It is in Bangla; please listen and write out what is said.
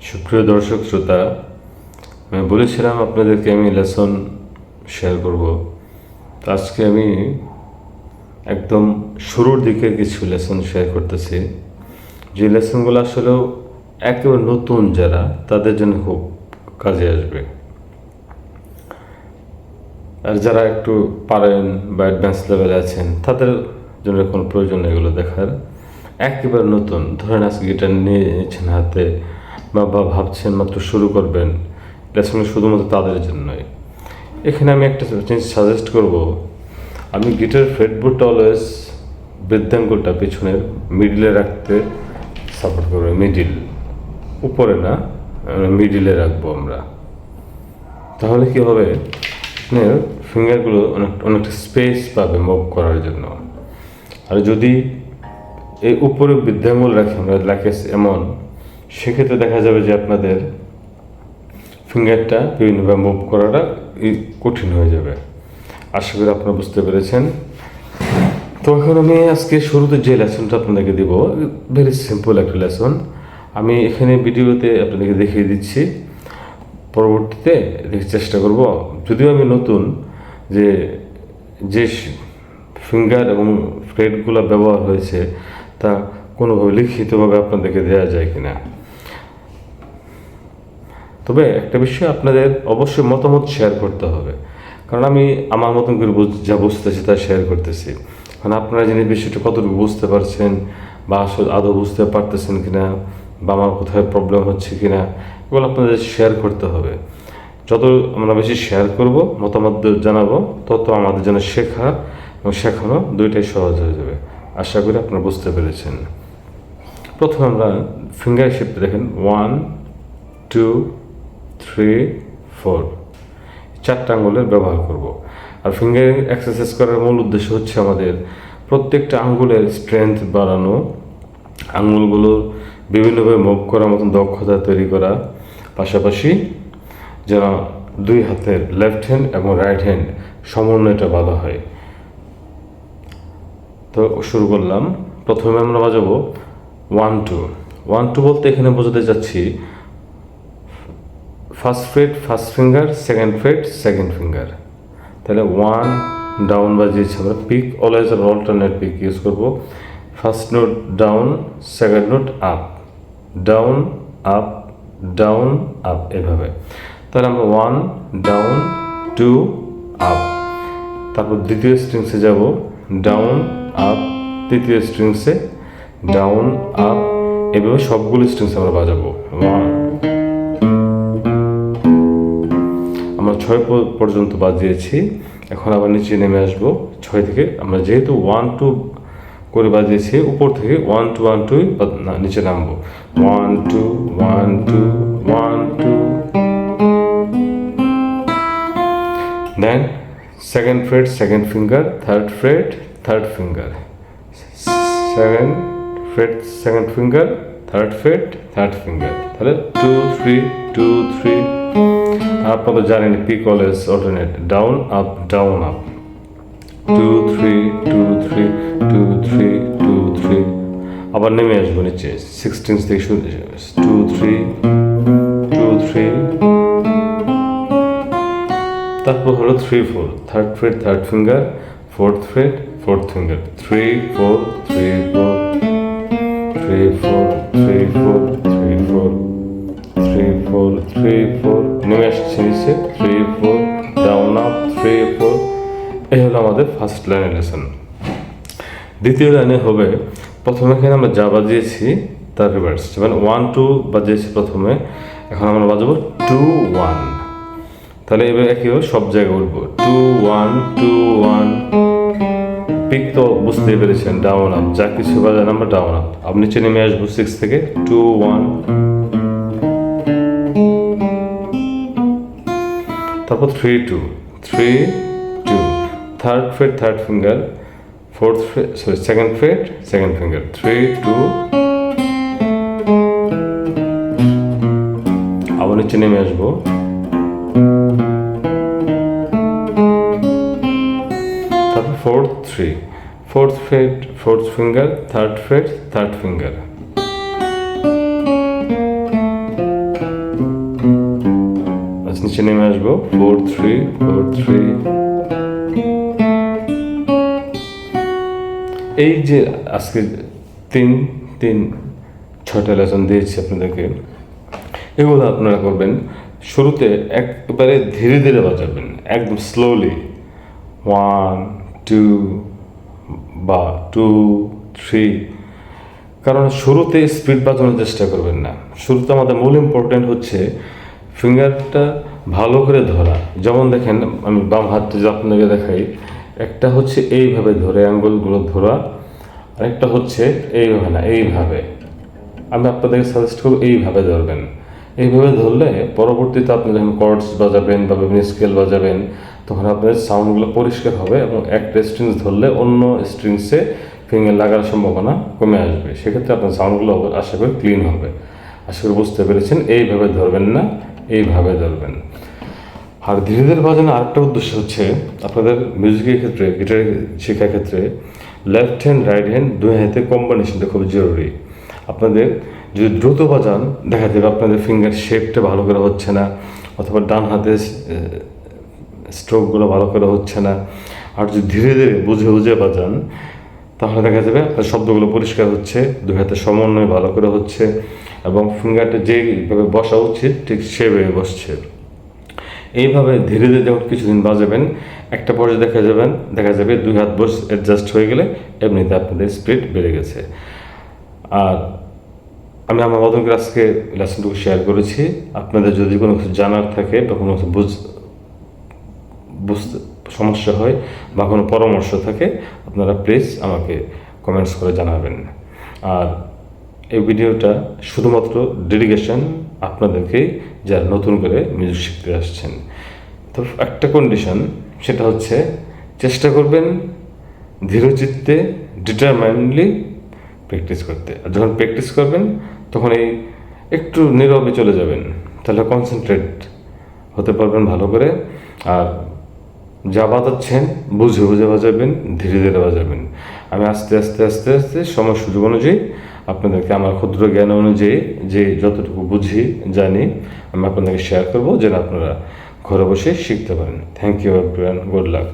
সুপ্রিয় দর্শক শ্রোতা, আমি বলেছিলাম আপনাদেরকে আমি লেসন শেয়ার করব। তো আজকে আমি একদম শুরুর দিকে কিছু লেসন শেয়ার করতেছি, যে লেসনগুলো আসলেও একেবারে নতুন যারা, তাদের জন্য খুব কাজে আসবে। আর যারা একটু পারেন বা অ্যাডভান্স লেভেলে আছেন, তাদের জন্য কোনো প্রয়োজন নেই এগুলো দেখার। একেবারে নতুন, ধরেন আজকে গিটার নিয়েছেন হাতে বা ভাবছেন মাত্র শুরু করবেন, লেসনগুলো শুধুমাত্র তাদের জন্যই। এখানে আমি একটা জিনিস সাজেস্ট করব, আমি গিটার ফ্রেটবোর্ডটা অলওয়েজ বৃদ্ধাঙ্গুলটা পিছনের মিডিলে রাখতে সাপোর্ট করবো। মিডিল, উপরে না, মিডিলে রাখবো আমরা। তাহলে কি হবে, আপনার ফিঙ্গারগুলো অনেকটা স্পেস পাবে মুভ করার জন্য। আর যদি এই উপরে বৃদ্ধাঙ্গুল রাখি আমরা লাইক এমন, সেক্ষেত্রে দেখা যাবে যে আপনাদের ফিঙ্গারটা বিভিন্নভাবে মুভ করাটা কঠিন হয়ে যাবে। আশা করি আপনারা বুঝতে পেরেছেন। তো এখন আমি আজকে শুরুতে যে লেসনটা আপনাদেরকে দিব, ভেরি সিম্পল একটা লেসন। আমি এখানে ভিডিওতে আপনাদেরকে দেখিয়ে দিচ্ছি, পরবর্তীতে চেষ্টা করব। যদিও আমি নতুন, যে যে ফিঙ্গার এবং ফ্রেটগুলো ব্যবহার হয়েছে তা কোনোভাবে লিখিতভাবে আপনাদেরকে দেওয়া যায় কিনা। তবে একটা বিষয় আপনাদের অবশ্যই মতামত শেয়ার করতে হবে, কারণ আমি আমার মতন করে যা বুঝতেছি তা শেয়ার করতেছি। কারণ আপনারা জিনিস বিষয়টা কতটুকু বুঝতে পারছেন বা আসলে আদৌ বুঝতে পারতেছেন কিনা, বা আমার কোথায় প্রবলেম হচ্ছে কিনা, এগুলো আপনাদের শেয়ার করতে হবে। যত আমরা বেশি শেয়ার করব, মতামত জানাবো, তত আমাদের জন্য শেখা এবং শেখানো দুইটাই সহজ হয়ে যাবে। আশা করি আপনারা বুঝতে পেরেছেন। প্রথমে আমরা ফিঙ্গার শেপটা দেখেন, 1 2 3 4, চারটা আঙ্গুলের ব্যবহার করব। আর ফিঙ্গারিং এক্সারসাইজ করার মূল উদ্দেশ্য হচ্ছে আমাদের প্রত্যেকটা আঙ্গুলের স্ট্রেংথ বাড়ানো, আঙ্গুলগুলোর বিভিন্নভাবে মুভ করার মতন দক্ষতা তৈরি করা, পাশাপাশি যেন দুই হাতের লেফট হ্যান্ড এবং রাইট হ্যান্ড সমন্বয়টা ভালো হয়। তো শুরু করলাম। প্রথমে আমরা বাজাবো 1 2। 1 2 বলতে এখানে বোঝাতে যাচ্ছি first fret first finger, second fret second finger. তাহলে 1 ডাউন বাজিয়েছি আমরা, pick always alternate pick use করবো। First note down, second note up, down up down up, এভাবে। তাহলে আমরা 1 ডাউন 2 আপ, তারপর দ্বিতীয় স্ট্রিংসে যাব, ডাউন আপ, তৃতীয় স্ট্রিংসে ডাউন আপ, এভাবে সবগুলো স্ট্রিংস আমরা বাজাবো। 1, আমরা 6 পর্যন্ত বাজিয়েছি। এখন আবার নিচে নেমে আসবো 6 থেকে। আমরা যেহেতু 1 2 করে বাজিয়েছি, উপর থেকে 1 2 1 2 নিচে নামবো। 1 2 1 2 1 2, then second fret second finger, third fret third finger, second fret second finger, third fret third finger. তাহলে 2 3 2 3। আপনারা জানেন pick always alternate, down up down up, 2 3 2 3 2 3 2 3। আবার নেমে আসবো নিচে 16 থেকে 2 3 2 3। তারপর হলো 3 4, third fret third finger, fourth freight fourth finger, 3 4 3 4 3 4 3 4 3 4 3 4 3 4। নেমে আসছে নিচে 3 4, ডাউন আপ 3 4। এই হলো আমাদের ফার্স্ট লাইনের লেসন। দ্বিতীয় লাইনে হবে, প্রথমে এখানে আমরা যা বাজিয়েছি তার রিভার্স, মানে 1 2 বাজিয়েছি প্রথমে, এখন আমরা বাজাবো 2 1। তাহলে এবার একইভাবে সব জায়গায় উঠবো, 2 1 2 1। পিক তো বুঝতেই পেরেছেন, ডাউন আপ, যা কিছু বাজান আমরা ডাউন আপ। আপনি নিচে নেমে আসবো 6 থেকে, 2 1। তারপর 3 2 3 2, third fret third finger, fourth freight second fret second finger, 3 2। আবার নিচে নেমে আসবো, তারপর 4 3, fourth freight fourth finger, third fret third finger, নিচে নেমে আসবো 4-3 4-3। এই যে আজকে 3-6টা লেসন দিয়েছি আপনাদেরকে, এগুলো আপনারা করবেন। শুরুতে একবারে ধীরে ধীরে বাজাবেন, একদম স্লোলি, 1-2 বা 2-3। কারণ শুরুতে স্পিড বাজানোর চেষ্টা করবেন না। শুরুতে আমাদের মূল ইম্পর্টেন্ট হচ্ছে ফিঙ্গারটা ভালো করে ধরা। যেমন দেখেন, আমি বাম হাতটা যে আপনাকে দেখাই, একটা হচ্ছে এইভাবে ধরে আঙ্গুলগুলো ধরা, আরেকটা হচ্ছে এইভাবে না, এইভাবে। আমি আপনাদেরকে সাজেস্ট করবো এইভাবে ধরবেন। এইভাবে ধরলে পরবর্তীতে আপনি যখন কর্ডস বাজাবেন বা বিভিন্ন স্কেল বাজাবেন, তখন আপনার সাউন্ডগুলো পরিষ্কার হবে এবং একটা স্ট্রিংস ধরলে অন্য স্ট্রিংসে ফিঙ্গার লাগার সম্ভাবনা কমে আসবে। সেক্ষেত্রে আপনার সাউন্ডগুলো আশা করি ক্লিন হবে। আশা করি বুঝতে পেরেছেন। এইভাবে ধরবেন না, এইভাবে ধরবেন। আর ধীরে ধীরে বাজানোর আরেকটা উদ্দেশ্য হচ্ছে আপনাদের মিউজিকের ক্ষেত্রে, গিটার শেখার ক্ষেত্রে লেফট হ্যান্ড রাইট হ্যান্ড দুই হাতে কম্বিনেশনটা খুব জরুরি। আপনাদের যদি দ্রুত বাজান, দেখা যাবে আপনাদের ফিঙ্গার শেপটা ভালো করে হচ্ছে না, অথবা ডান হাতে স্ট্রোকগুলো ভালো করে হচ্ছে না। আর যদি ধীরে ধীরে বুঝে বুঝে বাজান, তাহলে দেখা যাবে আপনার শব্দগুলো পরিষ্কার হচ্ছে, দুই হাতের সমন্বয় ভালো করে হচ্ছে এবং ফিঙ্গারটা যেভাবে বসা উচিত ঠিক সেভাবে বসছে। এইভাবে ধীরে ধীরে যখন কিছুদিন বাজাবেন, একটা পর্যায়ে দেখা যাবে দুই হাত বস অ্যাডজাস্ট হয়ে গেলে এমনিতে আপনাদের স্পিড বেড়ে গেছে। আর আমি আমার মতন করে আজকে লেসনটুকু শেয়ার করেছি। আপনাদের যদি কোনো কিছু জানার থাকে বা কোনো কিছু বুঝতে সমস্যা হয় বা কোনো পরামর্শ থাকে, আপনারা প্লিজ আমাকে কমেন্টস করে জানাবেন। আর এই ভিডিওটা শুধুমাত্র ডেডিকেশন আপনাদেরকেই, যারা নতুন করে মিউজিক শিখতে আসছেন। তো একটা কন্ডিশন, সেটা হচ্ছে চেষ্টা করবেন ধীরচিত্তে ডিটারমাইন্ডলি প্র্যাকটিস করতে। আর যখন প্র্যাকটিস করবেন তখন এই একটু নীরবে চলে যাবেন, তাহলে কনসেন্ট্রেট হতে পারবেন ভালো করে। আর যা বাজাচ্ছেন বুঝে বুঝে বাজাবেন, ধীরে ধীরে বাজাবেন। আমি আস্তে আস্তে আস্তে আস্তে সময় সুযোগ অনুযায়ী আপনাদেরকে আমার ক্ষুদ্র জ্ঞান অনুযায়ী যে যতটুকু বুঝি জানি আমি আপনাদেরকে শেয়ার করবো, যেন আপনারা ঘরে বসে শিখতে পারেন। Thank you everyone, good lakh.